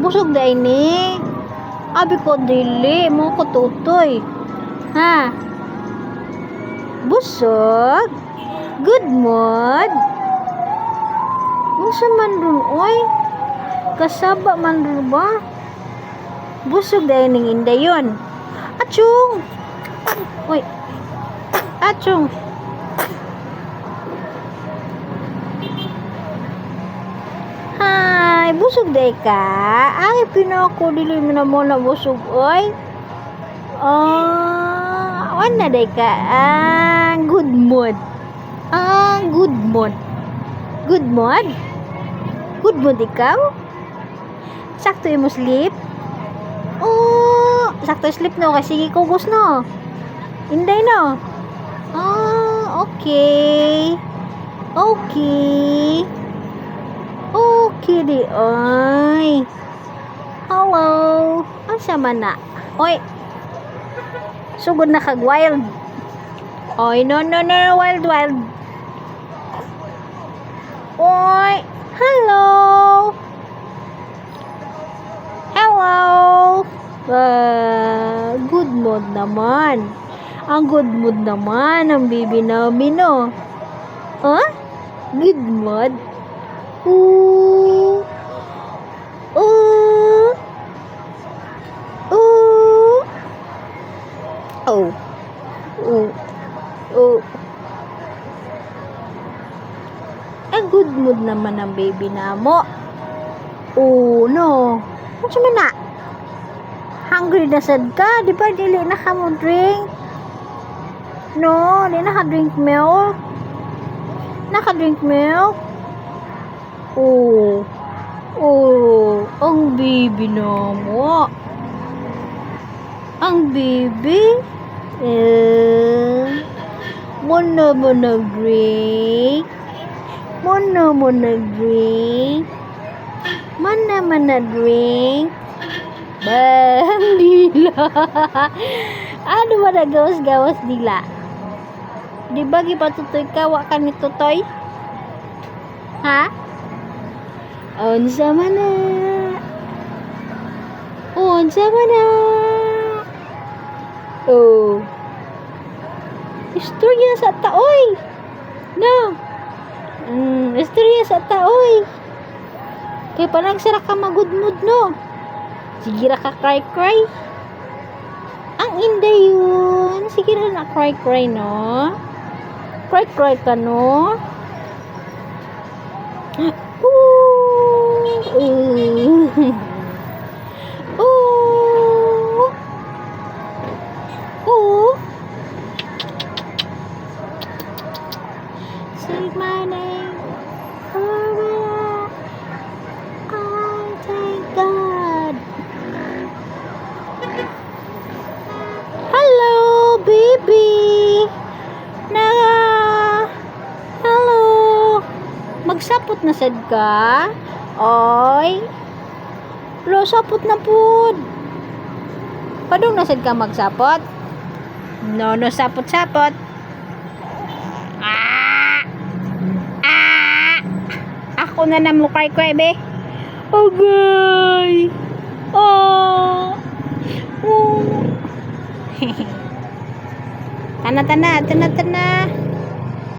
Busog dai ni. Abi ko dili mo ko tutoy. Ha? Busog? Good mood? Unsa man ron oy? Kasaba man ron ba? Busog dai ning indayon. Achung. Oy. Achung. Hi, busog day ka? Ay, pinako dili mo na mo na busog, oy. Ano day ka? Good mood. Good mood. Good mood? Good mood ikaw? Sakto mo sleep? Sakto sleep no, kasi sige kugos no. Inday no. Okay. Okay. Okay di oy. Hello. Asa man na? Oy. Sugod na kag wild. Oy, no, wild. Oy. Hello. Good mood naman. Ang good mood naman ang baby namin, no? Good mood? Ooh. Ang good mood naman ang baby namo. No. Ano man na? Hungry na sad ka? Di ba dili na ka mo drink? No, di na ka drink milk. Naka-drink milk? Ang baby na mo. Ang baby? Muna mo nag-drink? Mana drink? Bang dila. Ano ba na gawas dila? Di ba gipatutoy ka wa ka ni tutoy? Ha? Unsa man na? Istorya sa taoy. No. Istorya sa taoy. Kay parang sira ka magud mood no. Sige ra ka cry. Ang inday yun. Sige ra na cry no. Cry ka no. Say my name. I thank God. Hello, baby. Hello. Magsapot na sad ka? Oy. Lo, sapot na pud. Padung na sad ka magsapot? No, sapot. Ako na namukay ko be. Agay. Tana.